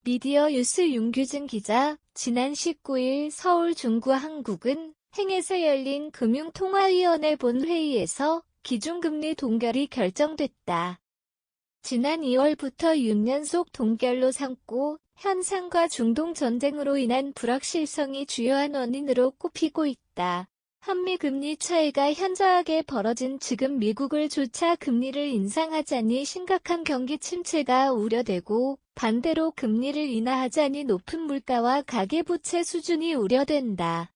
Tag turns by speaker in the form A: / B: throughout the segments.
A: 미디어 뉴스 윤규진 기자, 지난 19일 서울 중구한국은 행에서 열린 금융통화위원회 본회의에서 기준금리 동결이 결정됐다. 지난 2월부터 6연속 동결로 삼고 현상과 중동 전쟁으로 인한 불확실성이 주요한 원인으로 꼽히고 있다. 한미 금리 차이가 현저하게 벌어진 지금 미국을 조차 금리를 인상하자니 심각한 경기 침체가 우려되고 반대로 금리를 인하하자니 높은 물가와 가계부채 수준이 우려된다.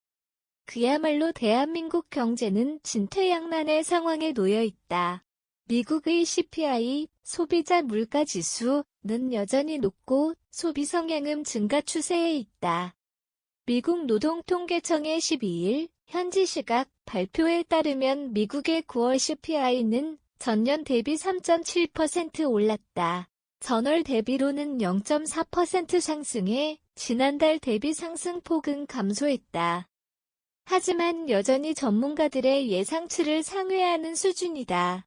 A: 그야말로 대한민국 경제는 진퇴양난의 상황에 놓여 있다. 미국의 CPI, 소비자 물가지수는 여전히 높고 소비 성향은 증가 추세에 있다. 미국 노동통계청의 12일 현지 시각 발표에 따르면 미국의 9월 CPI는 전년 대비 3.7% 올랐다. 전월 대비로는 0.4% 상승해 지난달 대비 상승폭은 감소했다. 하지만 여전히 전문가들의 예상치를 상회하는 수준이다.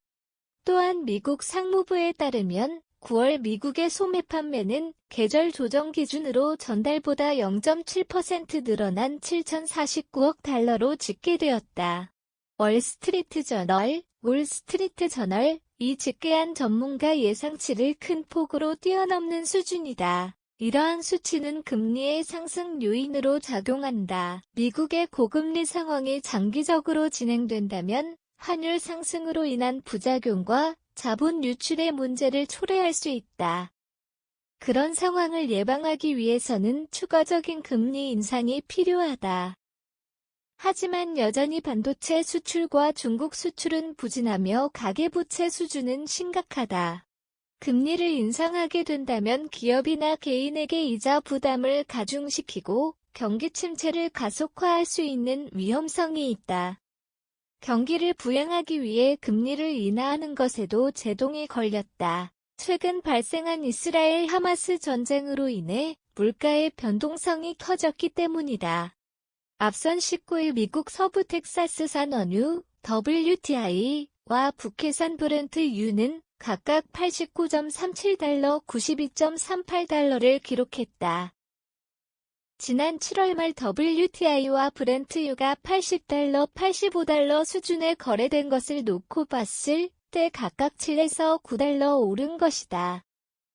A: 또한 미국 상무부에 따르면 9월 미국의 소매 판매는 계절 조정 기준으로 전달보다 0.7% 늘어난 7,049억 달러로 집계되었다. 월스트리트저널이 집계한 전문가 예상치를 큰 폭으로 뛰어넘는 수준이다. 이러한 수치는 금리의 상승 요인으로 작용한다. 미국의 고금리 상황이 장기적으로 진행된다면 환율 상승으로 인한 부작용과 자본 유출의 문제를 초래할 수 있다. 그런 상황을 예방하기 위해서는 추가적인 금리 인상이 필요하다. 하지만 여전히 반도체 수출과 중국 수출은 부진하며 가계부채 수준은 심각하다. 금리를 인상하게 된다면 기업이나 개인에게 이자 부담을 가중시키고 경기 침체를 가속화할 수 있는 위험성이 있다. 경기를 부양하기 위해 금리를 인하하는 것에도 제동이 걸렸다. 최근 발생한 이스라엘 하마스 전쟁으로 인해 물가의 변동성이 커졌기 때문이다. 앞선 19일 미국 서부 텍사스산 원유 WTI와 북해산 브렌트유는 각각 89.37달러, 92.38달러를 기록했다. 지난 7월 말 WTI와 브렌트유가 80달러, 85달러 수준에 거래된 것을 놓고 봤을 때 각각 7에서 9달러 오른 것이다.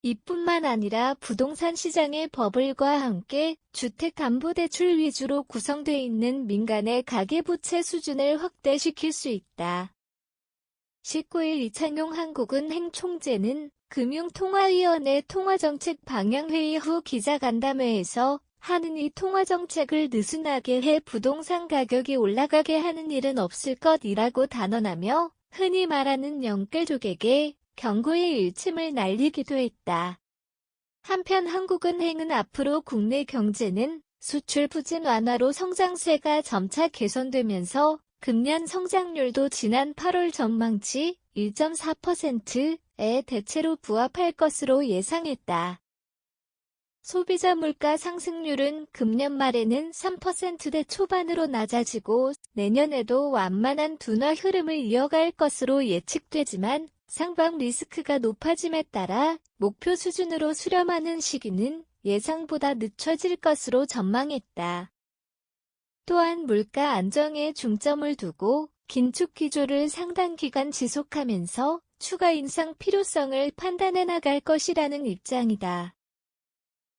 A: 이뿐만 아니라 부동산 시장의 버블과 함께 주택담보대출 위주로 구성돼 있는 민간의 가계부채 수준을 확대시킬 수 있다. 19일 이창용 한국은 행총재는 금융통화위원회 통화정책 방향회의 후 기자간담회에서 하느니 통화정책을 느슨하게 해 부동산 가격이 올라가게 하는 일은 없을 것이라고 단언하며 흔히 말하는 영끌족에게 경고의 일침을 날리기도 했다. 한편 한국은행은 앞으로 국내 경제는 수출 부진 완화로 성장세가 점차 개선되면서 금년 성장률도 지난 8월 전망치 1.4%의 대체로 부합할 것으로 예상했다. 소비자 물가 상승률은 금년 말에는 3%대 초반으로 낮아지고 내년에도 완만한 둔화 흐름을 이어갈 것으로 예측되지만 상방 리스크가 높아짐에 따라 목표 수준으로 수렴하는 시기는 예상보다 늦춰질 것으로 전망했다. 또한 물가 안정에 중점을 두고 긴축 기조를 상당 기간 지속하면서 추가 인상 필요성을 판단해 나갈 것이라는 입장이다.